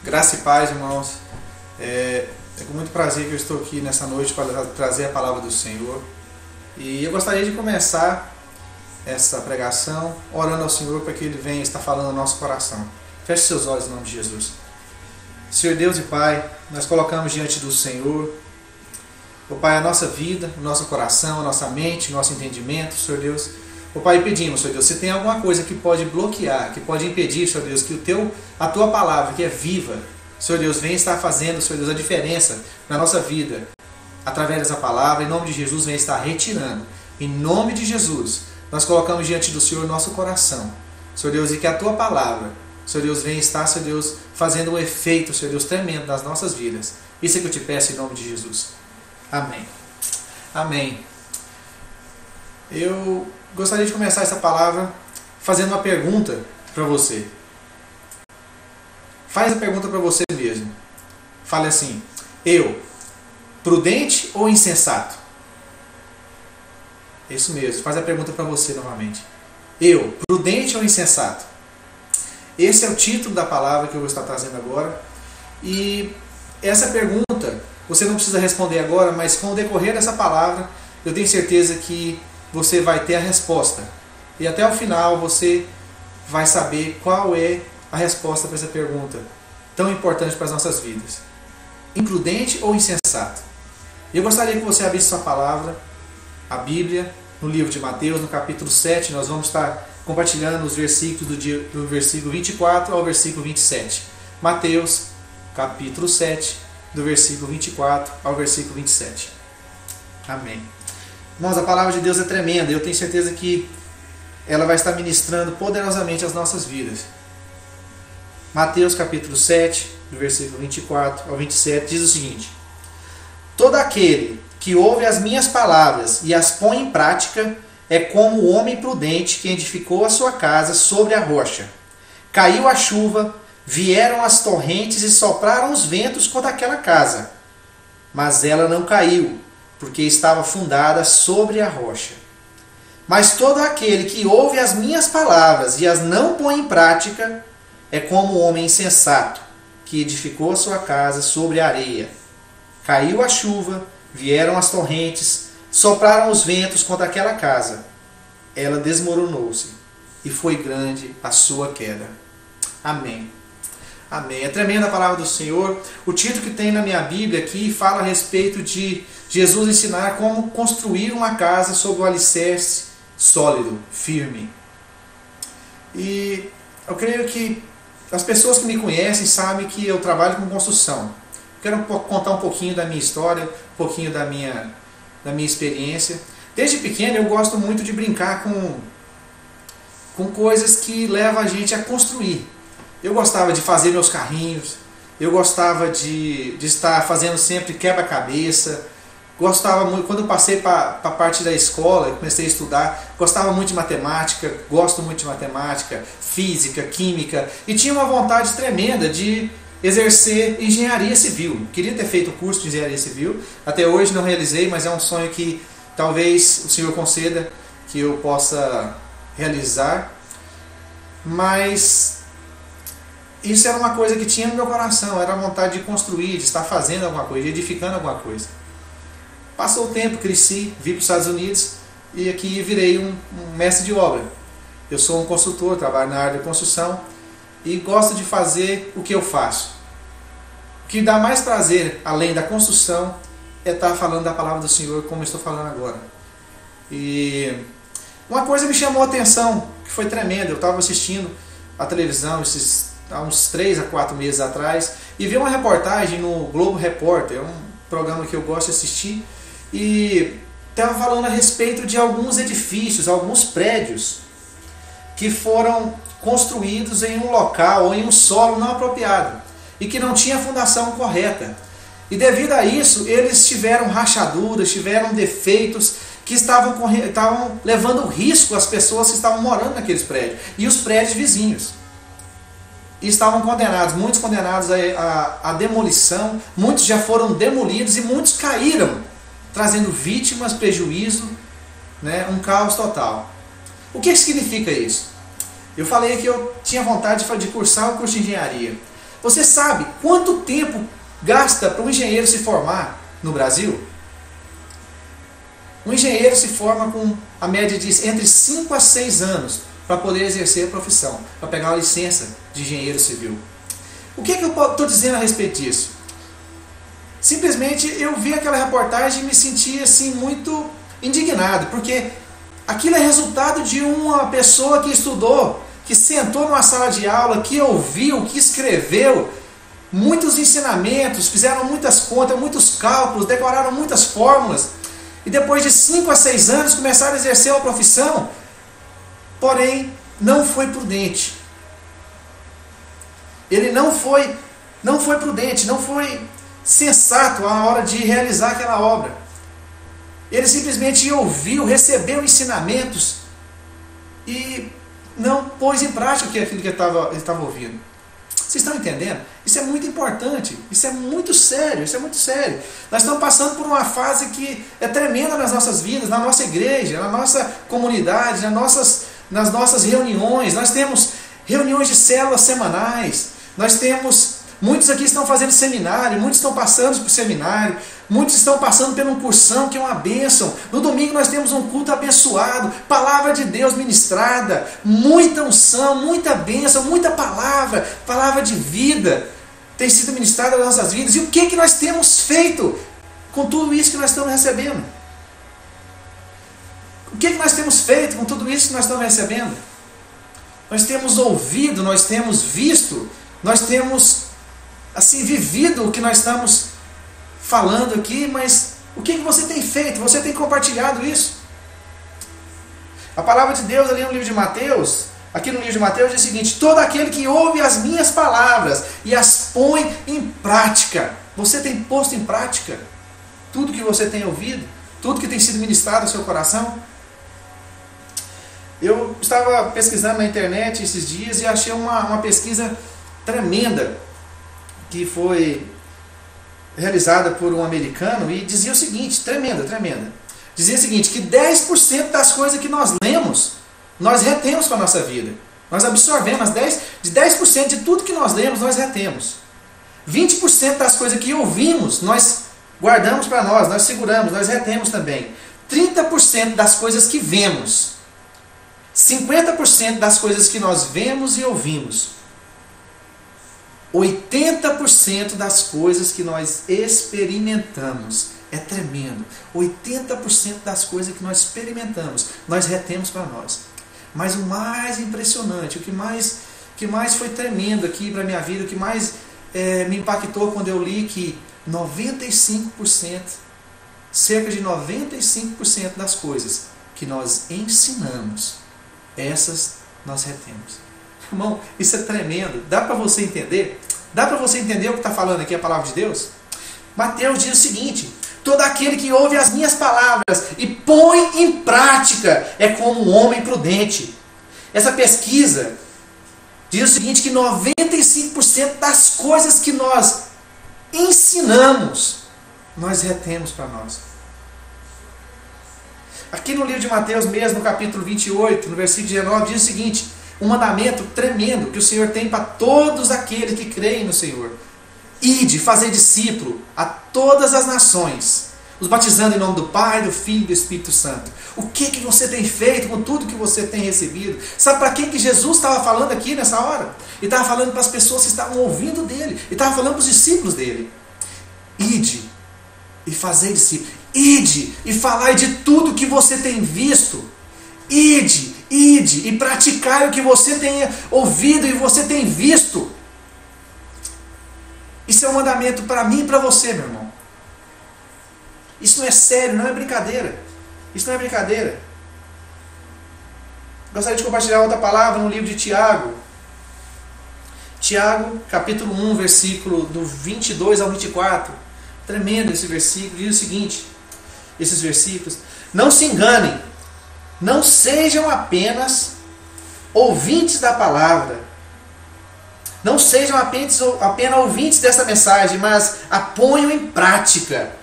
Graça e paz, irmãos. É com muito prazer que eu estou aqui nessa noite para trazer a palavra do Senhor. E eu gostaria de começar essa pregação orando ao Senhor para que Ele venha estar falando no nosso coração. Feche seus olhos em nome de Jesus. Senhor Deus e Pai, nós colocamos diante do Senhor, ó Pai, a nossa vida, o nosso coração, a nossa mente, o nosso entendimento, Senhor Deus. Ó Pai, pedimos, Senhor Deus, se tem alguma coisa que pode bloquear, que pode impedir, Senhor Deus, que a Tua palavra, que é viva, Senhor Deus, venha estar fazendo, Senhor Deus, a diferença na nossa vida, através dessa palavra, em nome de Jesus, venha estar retirando. Em nome de Jesus, nós colocamos diante do Senhor nosso coração, Senhor Deus, e que a Tua palavra, Senhor Deus, venha estar, Senhor Deus, fazendo um efeito, Senhor Deus, tremendo nas nossas vidas. Isso é que eu te peço em nome de Jesus. Amém. Amém. Eu gostaria de começar essa palavra fazendo uma pergunta para você. Faz a pergunta para você mesmo. Fale assim: eu, prudente ou insensato? Isso mesmo, faz a pergunta para você novamente. Eu, prudente ou insensato? Esse é o título da palavra que eu vou estar trazendo agora. E essa pergunta, você não precisa responder agora, mas com o decorrer dessa palavra, eu tenho certeza que você vai ter a resposta. E até o final você vai saber qual é a resposta para essa pergunta tão importante para as nossas vidas. Imprudente ou insensato? Eu gostaria que você abrisse sua palavra, a Bíblia, no livro de Mateus, no capítulo 7. Nós vamos estar compartilhando os versículos do versículo 24 ao versículo 27. Mateus, capítulo 7, do versículo 24 ao versículo 27. Amém. Irmãos, a palavra de Deus é tremenda. Eu tenho certeza que ela vai estar ministrando poderosamente as nossas vidas. Mateus capítulo 7, do versículo 24 ao 27, diz o seguinte: todo aquele que ouve as minhas palavras e as põe em prática é como o homem prudente que edificou a sua casa sobre a rocha. Caiu a chuva, vieram as torrentes e sopraram os ventos contra aquela casa. Mas ela não caiu, porque estava fundada sobre a rocha. Mas todo aquele que ouve as minhas palavras e as não põe em prática é como o homem insensato, que edificou a sua casa sobre a areia. Caiu a chuva, vieram as torrentes, sopraram os ventos contra aquela casa. Ela desmoronou-se, e foi grande a sua queda. Amém. Amém. É tremenda a palavra do Senhor. O título que tem na minha Bíblia aqui fala a respeito de Jesus ensinar como construir uma casa sobre um alicerce sólido, firme. E eu creio que as pessoas que me conhecem sabem que eu trabalho com construção. Quero contar um pouquinho da minha história, um pouquinho da minha experiência. Desde pequeno eu gosto muito de brincar com coisas que levam a gente a construir. Eu gostava de fazer meus carrinhos, eu gostava de estar fazendo sempre quebra-cabeça. Gostava muito, quando eu passei para a parte da escola, eu comecei a estudar, gostava muito de matemática, gosto muito de matemática, física, química, e tinha uma vontade tremenda de exercer engenharia civil. Queria ter feito o curso de engenharia civil, até hoje não realizei, mas é um sonho que talvez o Senhor conceda que eu possa realizar. Mas isso era uma coisa que tinha no meu coração, era a vontade de construir, de estar fazendo alguma coisa, de edificando alguma coisa. Passou o tempo, cresci, vim para os Estados Unidos e aqui virei um mestre de obra. Eu sou um construtor, trabalho na área de construção e gosto de fazer o que eu faço. O que dá mais prazer, além da construção, é estar falando da palavra do Senhor como eu estou falando agora. E uma coisa me chamou a atenção, que foi tremenda. Eu estava assistindo a televisão há uns 3 a 4 meses atrás e vi uma reportagem no Globo Repórter, um programa que eu gosto de assistir, e estava falando a respeito de alguns edifícios, alguns prédios que foram construídos em um local ou em um solo não apropriado e que não tinha a fundação correta. E devido a isso, eles tiveram rachaduras, tiveram defeitos que estavam levando risco às pessoas que estavam morando naqueles prédios e os prédios vizinhos. E estavam condenados, muitos condenados à demolição, muitos já foram demolidos e muitos caíram, trazendo vítimas, prejuízo, né, um caos total. O que significa isso? Eu falei que eu tinha vontade de cursar o curso de engenharia. Você sabe quanto tempo gasta para um engenheiro se formar no Brasil? Um engenheiro se forma com a média de entre 5 a 6 anos para poder exercer a profissão, para pegar uma licença de engenheiro civil. O que eu estou dizendo a respeito disso? Simplesmente eu vi aquela reportagem e me senti assim muito indignado, porque aquilo é resultado de uma pessoa que estudou, que sentou numa sala de aula, que ouviu, que escreveu muitos ensinamentos, fizeram muitas contas, muitos cálculos, decoraram muitas fórmulas, e depois de 5 a 6 anos começaram a exercer uma profissão, porém não foi prudente. Ele não foi prudente, não foi sensato à hora de realizar aquela obra. Ele simplesmente ouviu, recebeu ensinamentos e não pôs em prática aquilo que ele estava ouvindo. Vocês estão entendendo? Isso é muito importante, isso é muito sério, isso é muito sério. Nós estamos passando por uma fase que é tremenda nas nossas vidas, na nossa igreja, na nossa comunidade, nas nossas reuniões. Nós temos reuniões de células semanais, nós temos... Muitos aqui estão fazendo seminário, muitos estão passando por seminário, muitos estão passando por um cursão que é uma bênção. No domingo nós temos um culto abençoado, palavra de Deus ministrada, muita unção, muita bênção, muita palavra de vida tem sido ministrada nas nossas vidas. E o que nós temos feito com tudo isso que nós estamos recebendo? O que nós temos feito com tudo isso que nós estamos recebendo? Nós temos ouvido, nós temos visto, nós temos assim vivido o que nós estamos falando aqui, mas o que você tem feito? Você tem compartilhado isso? A palavra de Deus ali no livro de Mateus, aqui no livro de Mateus diz o seguinte: todo aquele que ouve as minhas palavras e as põe em prática. Você tem posto em prática tudo que você tem ouvido? Tudo que tem sido ministrado ao seu coração? Eu estava pesquisando na internet esses dias e achei uma pesquisa tremenda que foi realizada por um americano e dizia o seguinte, tremenda, dizia o seguinte, que 10% das coisas que nós lemos, nós retemos para a nossa vida. Nós absorvemos, de 10% de tudo que nós lemos, nós retemos. 20% das coisas que ouvimos, nós guardamos para nós seguramos, nós retemos também. 30% das coisas que vemos. 50% das coisas que nós vemos e ouvimos. 80% das coisas que nós experimentamos. É tremendo. 80% das coisas que nós experimentamos, nós retemos para nós. Mas o mais impressionante, o que mais foi tremendo aqui para a minha vida, o que mais me impactou quando eu li que 95%, cerca de 95% das coisas que nós ensinamos, essas nós retemos. Irmão, isso é tremendo. Dá para você entender? Dá para você entender o que está falando aqui a palavra de Deus? Mateus diz o seguinte: todo aquele que ouve as minhas palavras e põe em prática é como um homem prudente. Essa pesquisa diz o seguinte, que 95% das coisas que nós ensinamos, nós retemos para nós. Aqui no livro de Mateus mesmo, no capítulo 28, no versículo 19, diz o seguinte: um mandamento tremendo que o Senhor tem para todos aqueles que creem no Senhor. Ide, fazer discípulo a todas as nações, os batizando em nome do Pai, do Filho e do Espírito Santo. O que você tem feito com tudo que você tem recebido? Sabe para quem que Jesus estava falando aqui nessa hora? Ele estava falando para as pessoas que estavam ouvindo dele. Ele estava falando para os discípulos dele. Ide e fazer discípulo. Ide e falai de tudo que você tem visto. Ide e praticai o que você tem ouvido e você tem visto. Isso é um mandamento para mim e para você, meu irmão. Isso não é sério, não é brincadeira. Isso não é brincadeira. Gostaria de compartilhar outra palavra no livro de Tiago. Tiago, capítulo 1, versículo do 22 ao 24. Tremendo esse versículo. Diz o seguinte, esses versículos: não se enganem, não sejam apenas ouvintes da palavra, não sejam apenas ouvintes dessa mensagem, mas a ponham em prática.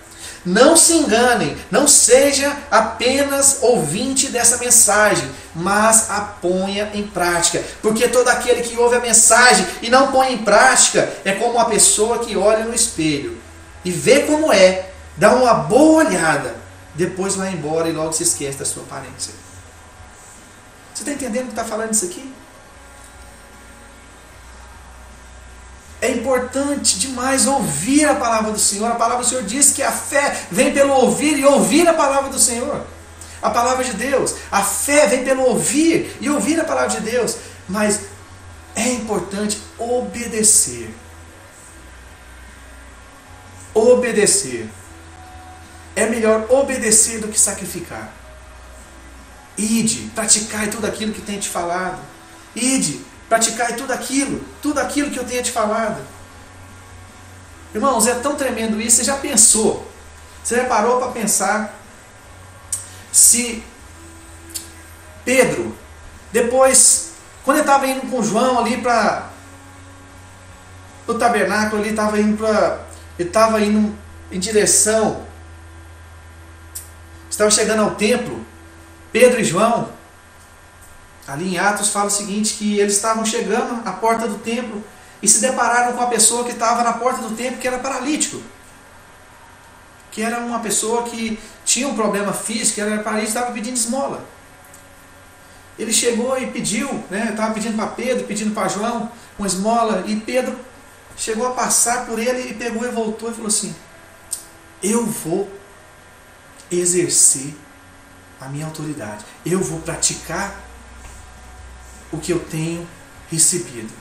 Não se enganem, não seja apenas ouvinte dessa mensagem, mas a ponha em prática. Porque todo aquele que ouve a mensagem e não põe em prática é como uma pessoa que olha no espelho e vê como é, dá uma boa olhada, depois vai embora e logo se esquece da sua aparência. Você está entendendo o que está falando isso aqui? É importante demais ouvir a palavra do Senhor. A palavra do Senhor diz que a fé vem pelo ouvir e ouvir a palavra do Senhor. A palavra de Deus. A fé vem pelo ouvir e ouvir a palavra de Deus. Mas é importante obedecer. Obedecer. É melhor obedecer do que sacrificar. Ide, praticai tudo aquilo que tenho te falado. Ide, praticai tudo aquilo que eu tenho te falado. Irmãos, é tão tremendo isso. Você já pensou? Você já parou para pensar se Pedro, depois, quando ele estava indo com João ali para o tabernáculo, ele estava indo em direção, estava chegando ao templo, Pedro e João, ali em Atos fala o seguinte, que eles estavam chegando à porta do templo e se depararam com a pessoa que estava na porta do templo, que era paralítico. Que era uma pessoa que tinha um problema físico, era paralítico, estava pedindo esmola. Ele chegou e pediu, estava pedindo para Pedro, pedindo para João uma esmola, e Pedro chegou a passar por ele e pegou e voltou e falou assim: eu vou exercer a minha autoridade, eu vou praticar o que eu tenho recebido.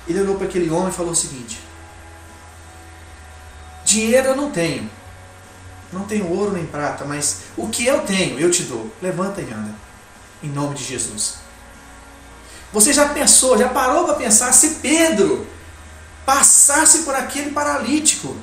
Ele olhou para aquele homem e falou o seguinte: dinheiro eu não tenho ouro nem prata, mas o que eu tenho eu te dou, levanta e anda, em nome de Jesus. Você já pensou, já parou para pensar se Pedro passasse por aquele paralítico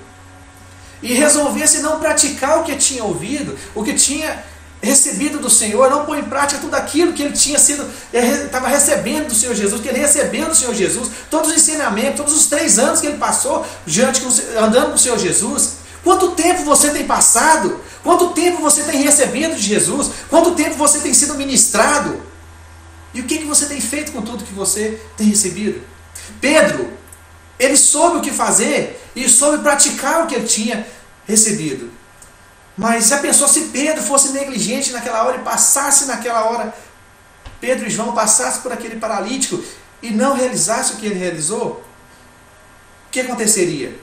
e resolvesse não praticar o que tinha ouvido, o que tinha recebido do Senhor, não pôr em prática tudo aquilo que ele estava recebendo do Senhor Jesus, que ele recebeu do Senhor Jesus, todos os ensinamentos, todos os 3 anos que ele passou andando com o Senhor Jesus. Quanto tempo você tem passado? Quanto tempo você tem recebido de Jesus? Quanto tempo você tem sido ministrado? E o que você tem feito com tudo que você tem recebido? Pedro, ele soube o que fazer e soube praticar o que ele tinha recebido. Mas já pensou se Pedro fosse negligente naquela hora e passasse naquela hora, Pedro e João passassem por aquele paralítico e não realizasse o que ele realizou? O que aconteceria?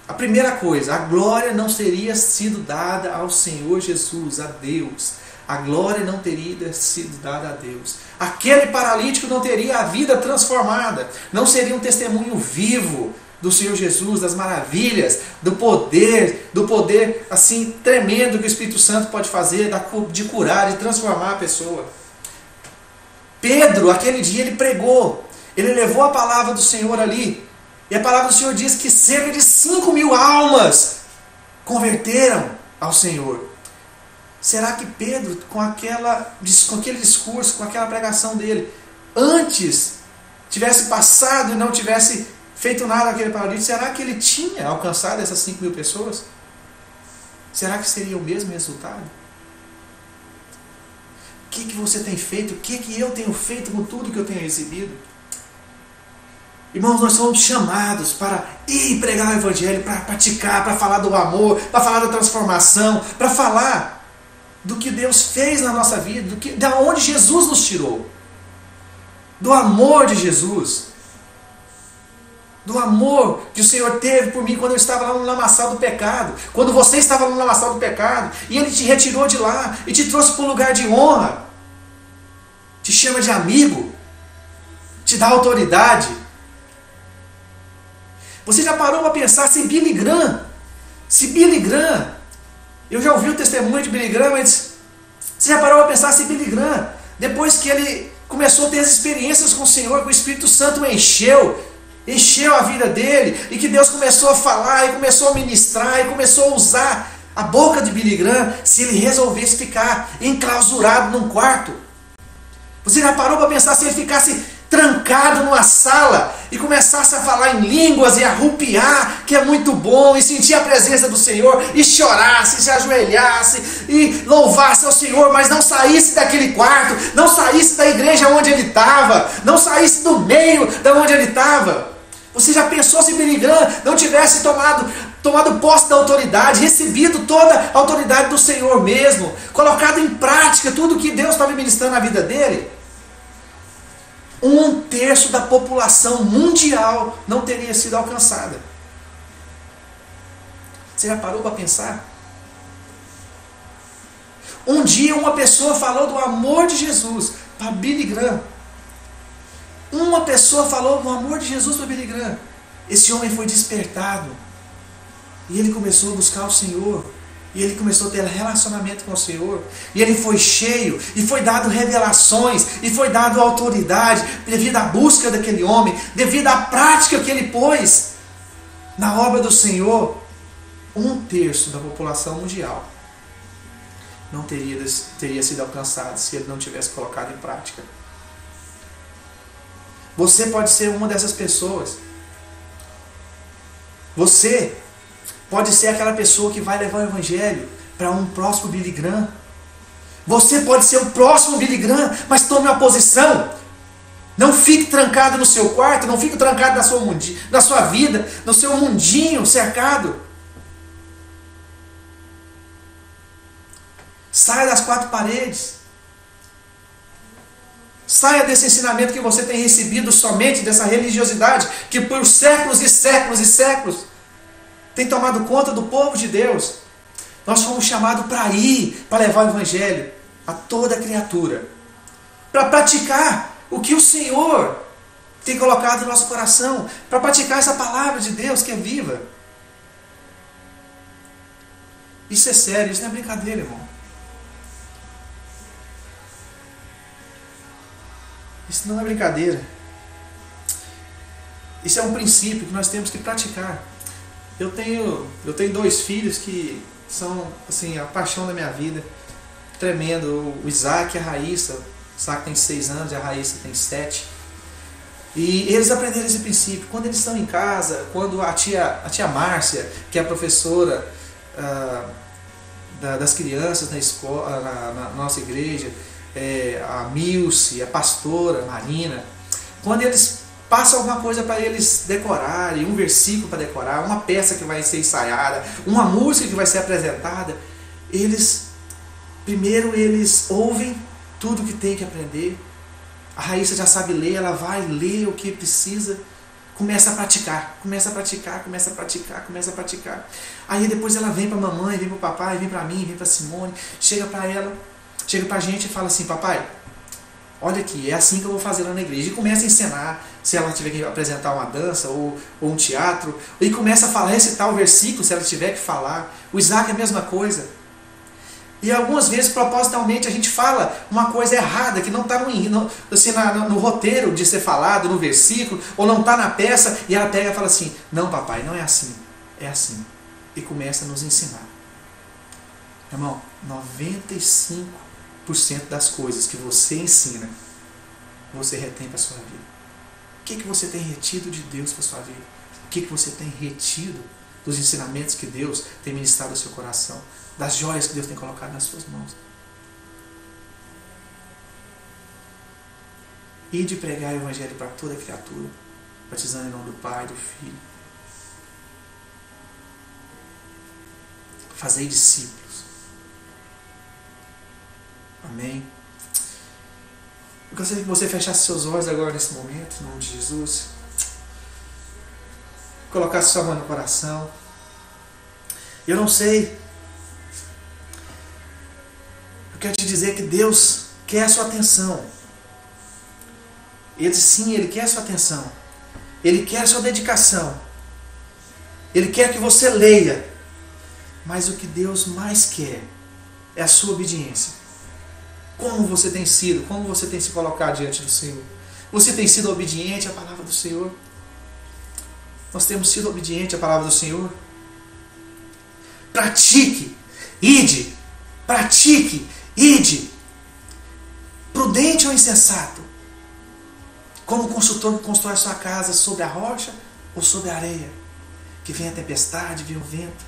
A primeira coisa, a glória não teria sido dada ao Senhor Jesus, a Deus. A glória não teria sido dada a Deus. Aquele paralítico não teria a vida transformada, não seria um testemunho vivo do Senhor Jesus, das maravilhas, do poder assim tremendo que o Espírito Santo pode fazer, de curar, de transformar a pessoa. Pedro, aquele dia, ele pregou, ele levou a palavra do Senhor ali, e a palavra do Senhor diz que cerca de 5.000 almas converteram ao Senhor. Será que Pedro, com aquele discurso, com aquela pregação dele, antes tivesse passado e não tivesse feito nada naquele paralítico, será que ele tinha alcançado essas 5.000 pessoas? Será que seria o mesmo resultado? O que você tem feito? O que eu tenho feito com tudo que eu tenho recebido? Irmãos, nós somos chamados para ir pregar o Evangelho, para praticar, para falar do amor, para falar da transformação, para falar do que Deus fez na nossa vida, de onde Jesus nos tirou, do amor de Jesus, do amor que o Senhor teve por mim quando eu estava lá no lamaçal do pecado, quando você estava no lamaçal do pecado, e Ele te retirou de lá e te trouxe para um lugar de honra, te chama de amigo, te dá autoridade. Você já parou para pensar se Billy Graham, eu já ouvi o testemunho de Billy Graham, mas você já parou para pensar se Billy Graham, depois que ele começou a ter as experiências com o Senhor, que o Espírito Santo encheu a vida dele, e que Deus começou a falar, e começou a ministrar, e começou a usar a boca de Billy Graham, se ele resolvesse ficar enclausurado num quarto? Você já parou para pensar se ele ficasse trancado numa sala e começasse começasse a falar em línguas e arrupiar, que é muito bom, e sentir a presença do Senhor, e chorasse, e se ajoelhasse, e louvasse ao Senhor, mas não saísse daquele quarto, não saísse da igreja onde ele estava, não saísse do meio da onde ele estava. Você já pensou se Billy Graham não tivesse tomado posse da autoridade, recebido toda a autoridade do Senhor mesmo, colocado em prática tudo que Deus estava ministrando na vida dele? 1/3 da população mundial não teria sido alcançada. Você já parou para pensar? Um dia uma pessoa falou do amor de Jesus para Billy Graham. Uma pessoa falou do amor de Jesus para Billy Graham. Esse homem foi despertado. E ele começou a buscar o Senhor. E ele começou a ter relacionamento com o Senhor. E ele foi cheio. E foi dado revelações. E foi dado autoridade. Devido à busca daquele homem. Devido à prática que ele pôs na obra do Senhor. 1/3 da população mundial não teria sido alcançado se ele não tivesse colocado em prática. Você pode ser uma dessas pessoas. Você pode ser aquela pessoa que vai levar o Evangelho para um próximo Billy Graham. Você pode ser o próximo Billy Graham, mas tome uma posição. Não fique trancado no seu quarto, não fique trancado na sua vida, no seu mundinho cercado. Saia das 4 paredes. Saia desse ensinamento que você tem recebido somente dessa religiosidade que por séculos e séculos e séculos tem tomado conta do povo de Deus. Nós fomos chamados para ir, para levar o Evangelho a toda criatura. Para praticar o que o Senhor tem colocado no nosso coração. Para praticar essa palavra de Deus que é viva. Isso é sério, isso não é brincadeira, irmão. Isso não é brincadeira. Isso é um princípio que nós temos que praticar. Eu tenho 2 filhos que são assim, a paixão da minha vida. Tremendo. O Isaac e a Raíssa. O Isaac tem 6 anos e a Raíssa tem 7. E eles aprenderam esse princípio. Quando eles estão em casa, quando a tia Márcia, que é a professora das crianças na escola, na nossa igreja, a Milce, a pastora Marina, quando eles passam alguma coisa para eles decorarem, um versículo para decorar, uma peça que vai ser ensaiada, uma música que vai ser apresentada, primeiro eles ouvem tudo que tem que aprender. A Raíssa já sabe ler, ela vai ler o que precisa, começa a praticar. Aí depois ela vem para a mamãe, vem para o papai, vem para mim, vem para a Simone, chega para a gente e fala assim: papai, olha aqui, é assim que eu vou fazer lá na igreja. E começa a ensinar, se ela tiver que apresentar uma dança ou um teatro, e começa a falar, recitar o versículo, se ela tiver que falar. O Isaac é a mesma coisa. E algumas vezes, propositalmente, a gente fala uma coisa errada, que não está no roteiro de ser falado, no versículo, ou não está na peça, e ela pega e fala assim: não, papai, não é assim, é assim. E começa a nos ensinar. Irmão, 95% das coisas que você ensina, você retém para a sua vida. O que você tem retido de Deus para a sua vida? O que você tem retido dos ensinamentos que Deus tem ministrado ao seu coração? Das joias que Deus tem colocado nas suas mãos? E de pregar o Evangelho para toda criatura, batizando em nome do Pai, do Filho. Fazei discípulos. Amém? Eu gostaria que você fechasse seus olhos agora nesse momento, em nome de Jesus. Colocasse sua mão no coração. Eu não sei. Eu quero te dizer que Deus quer a sua atenção. Ele quer a sua atenção. Ele quer a sua dedicação. Ele quer que você leia. Mas o que Deus mais quer é a sua obediência. Como você tem sido? Como você tem se colocado diante do Senhor? Você tem sido obediente à palavra do Senhor? Nós temos sido obedientes à palavra do Senhor? Pratique, ide. Pratique, ide. Prudente ou insensato? Como o construtor que constrói sua casa sobre a rocha ou sobre a areia. Que vem a tempestade, vem o vento.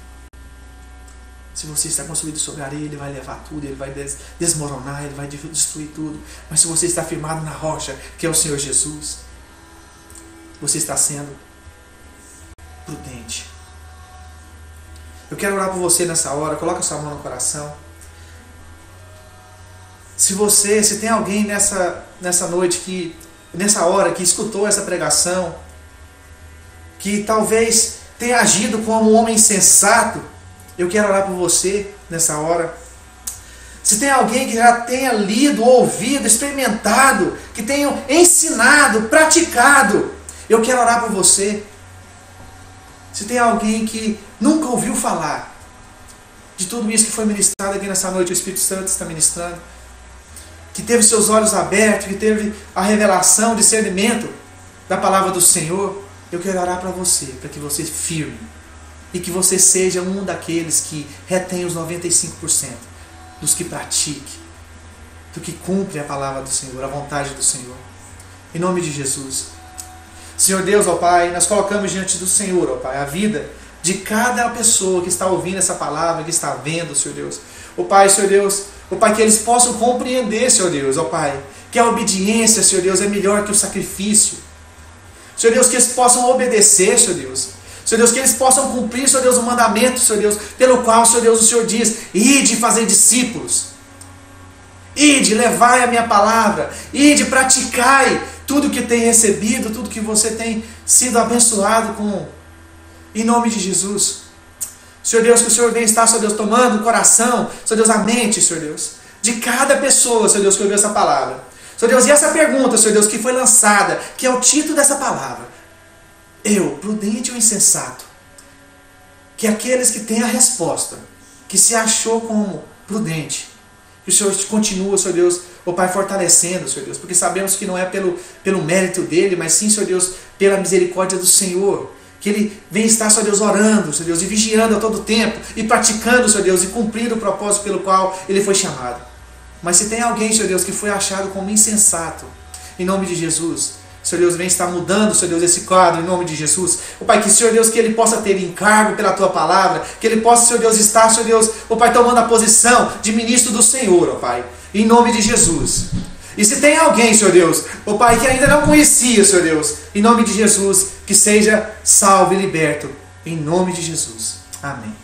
Se você está construído sobre a areia, ele vai levar tudo, ele vai desmoronar, ele vai destruir tudo. Mas se você está firmado na rocha, que é o Senhor Jesus, você está sendo prudente. Eu quero orar por você nessa hora. Coloca sua mão no coração. Se tem alguém nessa noite, nessa hora, que escutou essa pregação, que talvez tenha agido como um homem insensato, eu quero orar por você nessa hora. Se tem alguém que já tenha lido, ouvido, experimentado, que tenha ensinado, praticado, eu quero orar por você. Se tem alguém que nunca ouviu falar de tudo isso que foi ministrado aqui nessa noite, o Espírito Santo está ministrando, que teve seus olhos abertos, que teve a revelação, o discernimento da palavra do Senhor, eu quero orar para você, para que você firme e que você seja um daqueles que retém os 95%, dos que pratique, do que cumpre a palavra do Senhor, a vontade do Senhor. Em nome de Jesus. Senhor Deus, ó Pai, nós colocamos diante do Senhor, ó Pai, a vida de cada pessoa que está ouvindo essa palavra, que está vendo, Senhor Deus. Ó Pai, Senhor Deus, ó Pai, que eles possam compreender, Senhor Deus, ó Pai, que a obediência, Senhor Deus, é melhor que o sacrifício. Senhor Deus, que eles possam obedecer, Senhor Deus. Senhor Deus, que eles possam cumprir, Senhor Deus, o mandamento, Senhor Deus, pelo qual, Senhor Deus, o Senhor diz: ide fazer discípulos. Ide, levai a minha palavra. Ide, praticai tudo que tem recebido, tudo que você tem sido abençoado com. Em nome de Jesus. Senhor Deus, que o Senhor venha estar, Senhor Deus, tomando o coração, Senhor Deus, a mente, Senhor Deus, de cada pessoa, Senhor Deus, que ouviu essa palavra. Senhor Deus, e essa pergunta, Senhor Deus, que foi lançada, que é o título dessa palavra: eu, prudente ou insensato? Que aqueles que têm a resposta, que se achou como prudente, que o Senhor continua, Senhor Deus, ó Pai, fortalecendo, Senhor Deus, porque sabemos que não é pelo mérito dele, mas sim, Senhor Deus, pela misericórdia do Senhor. Que ele vem estar, Senhor Deus, orando, Senhor Deus, e vigiando a todo tempo, e praticando, Senhor Deus, e cumprindo o propósito pelo qual ele foi chamado. Mas se tem alguém, Senhor Deus, que foi achado como insensato, em nome de Jesus, Senhor Deus, vem estar mudando, Senhor Deus, esse quadro, em nome de Jesus. Ó Pai, que, Senhor Deus, que ele possa ter encargo pela Tua palavra, que ele possa, Senhor Deus, estar, Senhor Deus, ó Pai, tomando a posição de ministro do Senhor, ó Pai, em nome de Jesus. E se tem alguém, Senhor Deus, ó Pai, que ainda não conhecia, Senhor Deus, em nome de Jesus, que seja salvo e liberto, em nome de Jesus. Amém.